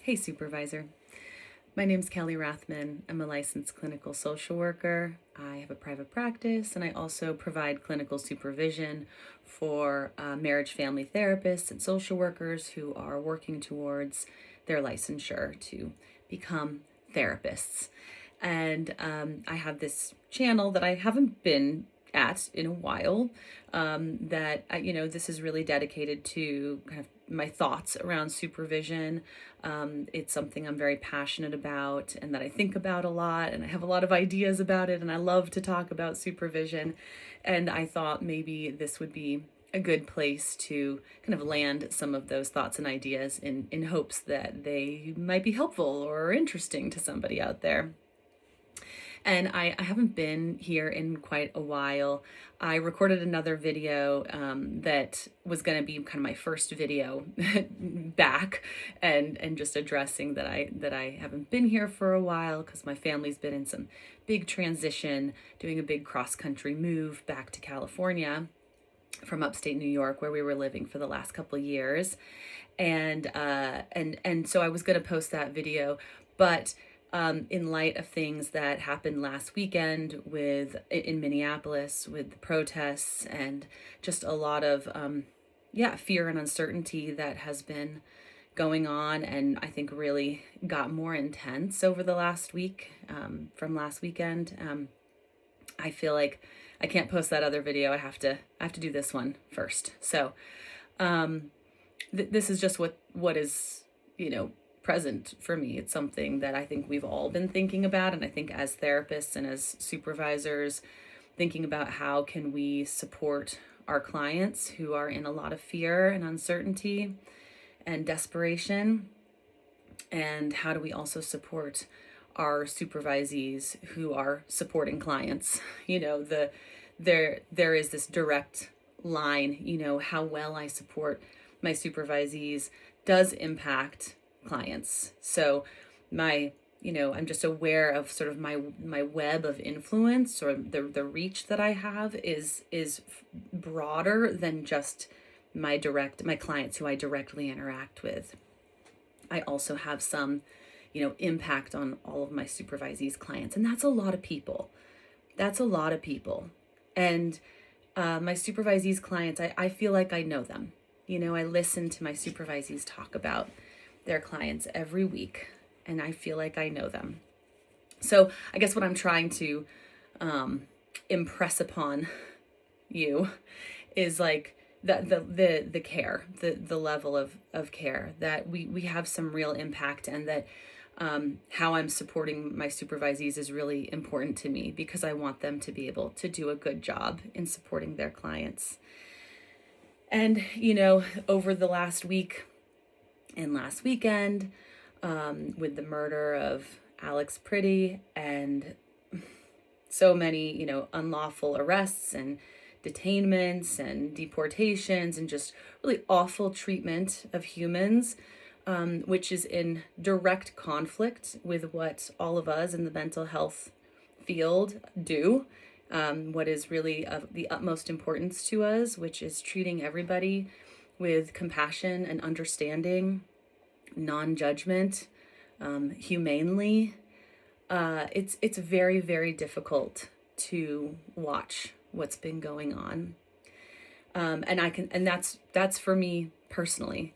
Hey, supervisor. My name's Kelly Rathman. I'm a licensed clinical social worker. I have a private practice, and I also provide clinical supervision for marriage family therapists and social workers who are working towards their licensure to become therapists. And I have this channel that I haven't been at in a while, this is really dedicated to kind of my thoughts around supervision. It's something I'm very passionate about and that I think about a lot, and I have a lot of ideas about it, and I love to talk about supervision. And I thought maybe this would be a good place to kind of land some of those thoughts and ideas in hopes that they might be helpful or interesting to somebody out there. And I haven't been here in quite a while. I recorded another video that was going to be kind of my first video back, and just addressing that I haven't been here for a while because my family's been in some big transition, doing a big cross-country move back to California from upstate New York, where we were living for the last couple of years. And so I was going to post that video, but in light of things that happened last weekend in Minneapolis with the protests and just a lot of fear and uncertainty that has been going on, and I think really got more intense over the last week from last weekend. I feel like I can't post that other video. I have to do this one first. So this is just what is present for me. It's something that I think we've all been thinking about, and I think as therapists and as supervisors, thinking about how can we support our clients who are in a lot of fear and uncertainty and desperation, and how do we also support our supervisees who are supporting clients. There is this direct line. How well I support my supervisees does impact clients. So I'm just aware of sort of my web of influence, or the reach that I have is broader than just my clients who I directly interact with. I also have some impact on all of my supervisees clients, and that's a lot of people. And my supervisees clients, I feel like I know them. I listen to my supervisees talk about their clients every week, and I feel like I know them. So I guess what I'm trying to impress upon you is like the care, the level of care, that we have some real impact, and that how I'm supporting my supervisees is really important to me, because I want them to be able to do a good job in supporting their clients. And over the last week and last weekend, with the murder of Alex Pretty and so many, unlawful arrests and detainments and deportations, and just really awful treatment of humans, which is in direct conflict with what all of us in the mental health field do, what is really of the utmost importance to us, which is treating everybody with compassion and understanding, non-judgment, humanely. It's very, very difficult to watch what's been going on. And that's for me personally.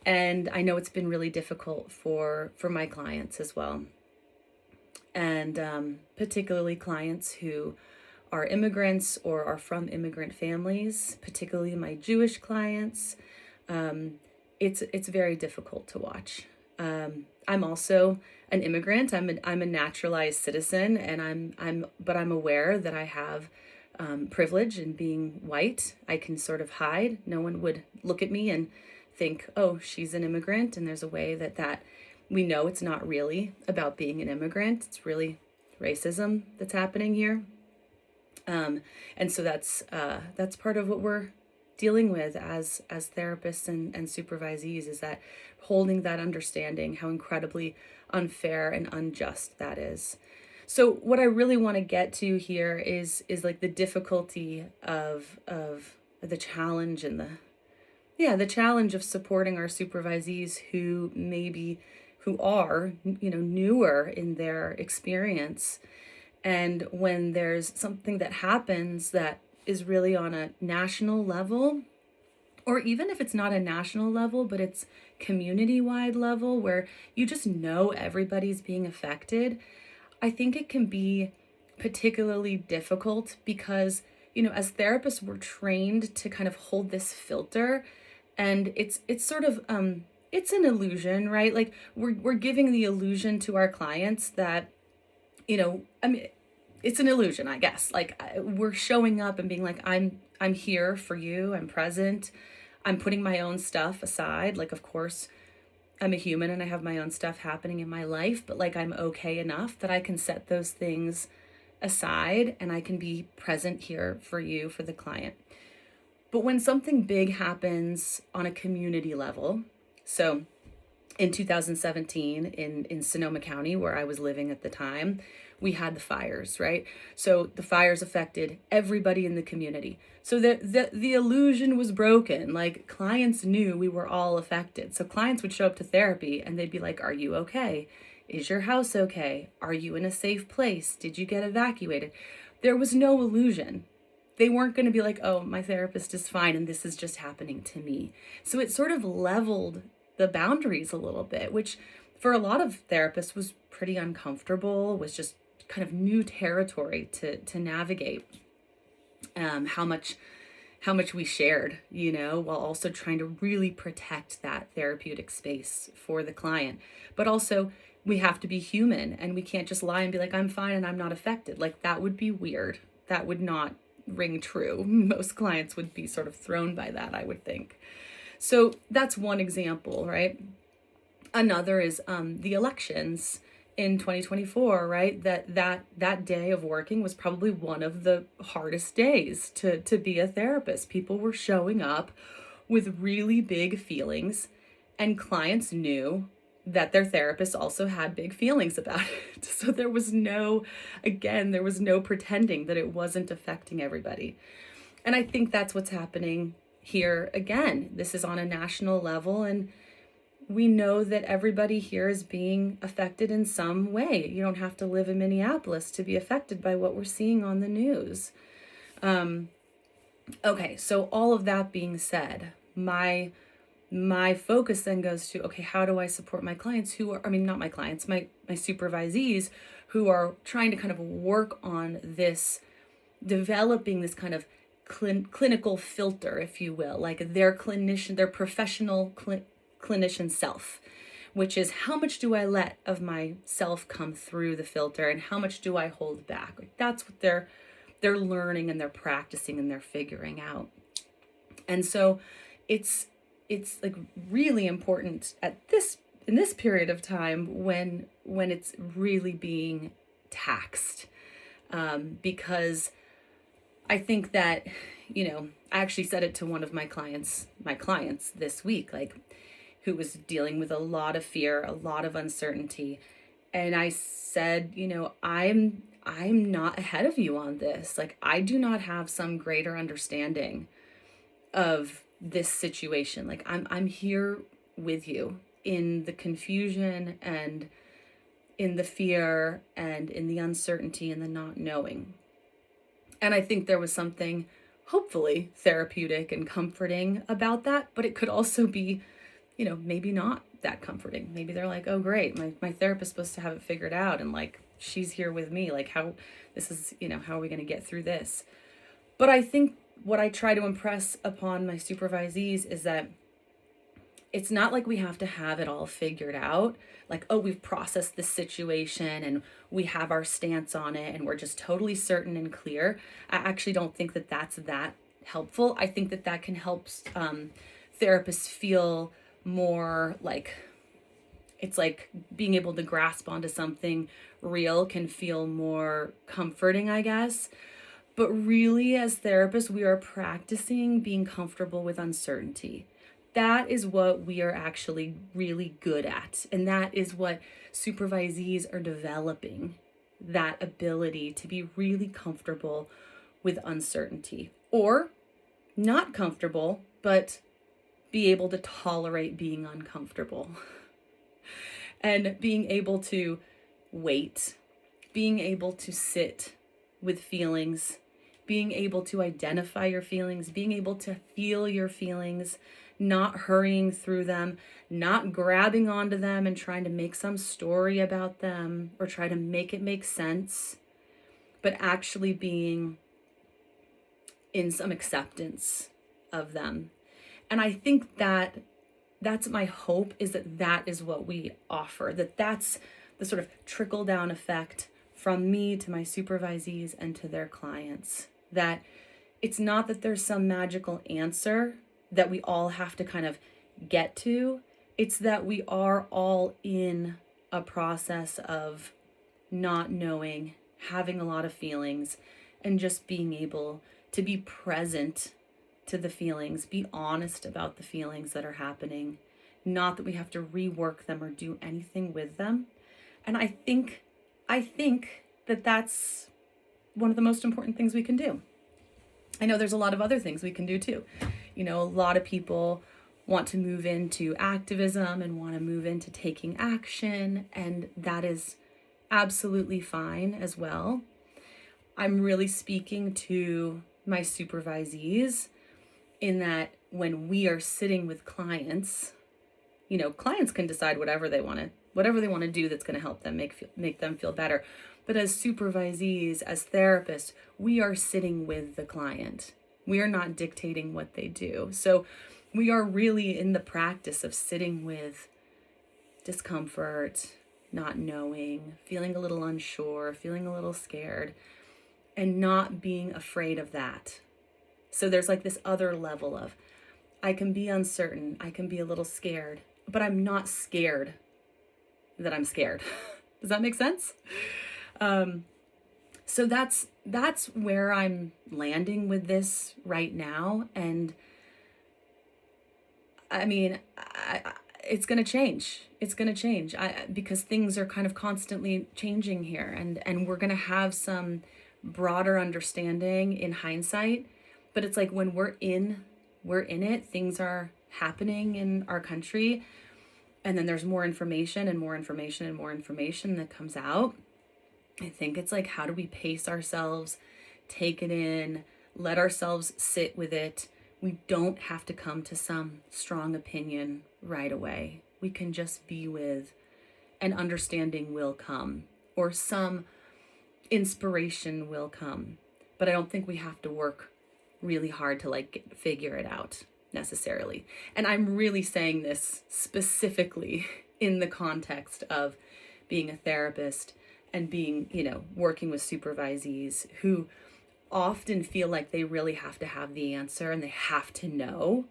And I know it's been really difficult for my clients as well. And particularly clients who are immigrants or are from immigrant families, particularly my Jewish clients. It's very difficult to watch. I'm also an immigrant. I'm a naturalized citizen, and I'm aware that I have privilege in being white. I can sort of hide. No one would look at me and think, oh, she's an immigrant. And there's a way that we know it's not really about being an immigrant. It's really racism that's happening here. And so that's part of what we're dealing with as therapists and supervisees, is that holding that understanding, how incredibly unfair and unjust that is. So what I really want to get to here is like the difficulty of the challenge and the challenge of supporting our supervisees who who are, newer in their experience. And when there's something that happens that is really on a national level, or even if it's not a national level, but it's community-wide level where you just know everybody's being affected, I think it can be particularly difficult because, as therapists, we're trained to kind of hold this filter, and it's sort of it's an illusion, right? Like we're giving the illusion to our clients that, it's an illusion, I guess. Like we're showing up and being like, I'm here for you. I'm present. I'm putting my own stuff aside. Like, of course, I'm a human and I have my own stuff happening in my life, but like I'm okay enough that I can set those things aside and I can be present here for you, for the client. But when something big happens on a community level, so in 2017 in Sonoma County, where I was living at the time, we had the fires, right? So the fires affected everybody in the community. So the illusion was broken. Like clients knew we were all affected. So clients would show up to therapy and they'd be like, are you okay? Is your house okay? Are you in a safe place? Did you get evacuated? There was no illusion. They weren't going to be like, oh, my therapist is fine and this is just happening to me. So it sort of leveled the boundaries a little bit, which for a lot of therapists was pretty uncomfortable, was just kind of new territory to navigate. How much we shared, while also trying to really protect that therapeutic space for the client. But also we have to be human and we can't just lie and be like, I'm fine and I'm not affected. Like that would be weird. That would not ring true. Most clients would be sort of thrown by that, I would think. So that's one example, right? Another is the elections in 2024, right? That day of working was probably one of the hardest days to be a therapist. People were showing up with really big feelings, and clients knew that their therapist also had big feelings about it. So there was no pretending that it wasn't affecting everybody. And I think that's what's happening here again. This is on a national level, and we know that everybody here is being affected in some way. You don't have to live in Minneapolis to be affected by what we're seeing on the news. Okay, so all of that being said, my focus then goes to, okay, how do I support my clients who are, not my clients, my supervisees who are trying to kind of work on this, developing this kind of clinical filter, if you will, like their professional clinician self, which is how much do I let of myself come through the filter and how much do I hold back? Like that's what they're learning and they're practicing and they're figuring out. And so it's like really important in this period of time when it's really being taxed, because I think that, I actually said it to one of my clients this week, like who was dealing with a lot of fear, a lot of uncertainty. And I said, I'm not ahead of you on this. Like I do not have some greater understanding of this situation. Like I'm here with you in the confusion and in the fear and in the uncertainty and the not knowing. And I think there was something hopefully therapeutic and comforting about that, but it could also be, maybe not that comforting. Maybe they're like, oh great, my therapist's supposed to have it figured out and like she's here with me. Like how are we going to get through this? But I think what I try to impress upon my supervisees is that it's not like we have to have it all figured out. Like, oh, we've processed this situation and we have our stance on it and we're just totally certain and clear. I actually don't think that that's that helpful. I think that can help therapists feel more like, it's like being able to grasp onto something real can feel more comforting, I guess. But really, as therapists, we are practicing being comfortable with uncertainty. That is what we are actually really good at. And that is what supervisees are developing, that ability to be really comfortable with uncertainty. Or not comfortable, but be able to tolerate being uncomfortable. And being able to wait, being able to sit with feelings, being able to identify your feelings, being able to feel your feelings, not hurrying through them, not grabbing onto them and trying to make some story about them or try to make it make sense, but actually being in some acceptance of them. And I think that that's my hope, is that that is what we offer, that's the sort of trickle down effect from me to my supervisees and to their clients. That it's not that there's some magical answer that we all have to kind of get to. It's that we are all in a process of not knowing, having a lot of feelings, and just being able to be present to the feelings, be honest about the feelings that are happening, not that we have to rework them or do anything with them. And I think that that's one of the most important things we can do. I know there's a lot of other things we can do too. A lot of people want to move into activism and want to move into taking action, and that is absolutely fine as well. I'm really speaking to my supervisees in that when we are sitting with clients, clients can decide whatever they want to do that's going to help them make them feel better. But as supervisees, as therapists, we are sitting with the client. We are not dictating what they do. So we are really in the practice of sitting with discomfort, not knowing, feeling a little unsure, feeling a little scared, and not being afraid of that. So there's like this other level of, I can be uncertain, I can be a little scared, but I'm not scared that I'm scared. Does that make sense? So that's where I'm landing with this right now. And I mean, it's going to change. It's going to change because things are kind of constantly changing here, and we're going to have some broader understanding in hindsight. But it's like when we're in it, things are happening in our country, and then there's more information and more information and more information that comes out. I think it's like, how do we pace ourselves, take it in, let ourselves sit with it? We don't have to come to some strong opinion right away. We can just be with, and understanding will come, or some inspiration will come. But I don't think we have to work really hard to figure it out necessarily. And I'm really saying this specifically in the context of being a therapist and being, working with supervisees who often feel like they really have to have the answer and they have to know.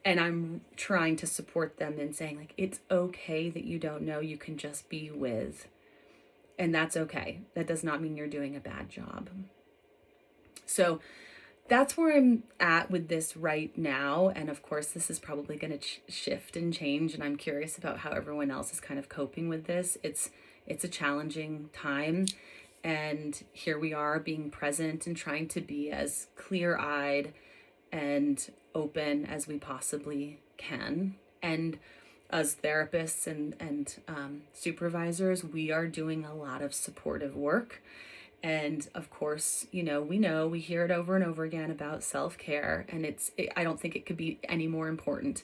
And I'm trying to support them in saying, it's okay that you don't know, you can just be with. And that's okay. That does not mean you're doing a bad job. So that's where I'm at with this right now. And of course, this is probably going to shift and change. And I'm curious about how everyone else is kind of coping with this. It's a challenging time. And here we are being present and trying to be as clear-eyed and open as we possibly can. And as therapists and supervisors, we are doing a lot of supportive work. And of course, we hear it over and over again about self-care, and I don't think it could be any more important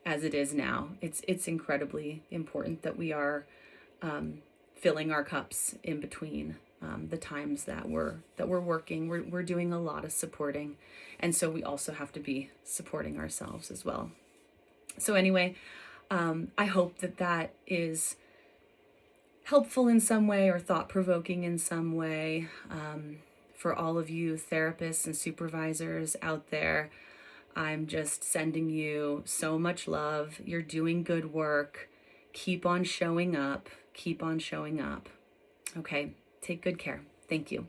as it is now. It's incredibly important that we are filling our cups in between the times that we're working. We're doing a lot of supporting, and so we also have to be supporting ourselves as well. So anyway, I hope that is helpful in some way or thought-provoking in some way for all of you therapists and supervisors out there. I'm just sending you so much love. You're doing good work. Keep on showing up. Keep on showing up. Okay, take good care. Thank you.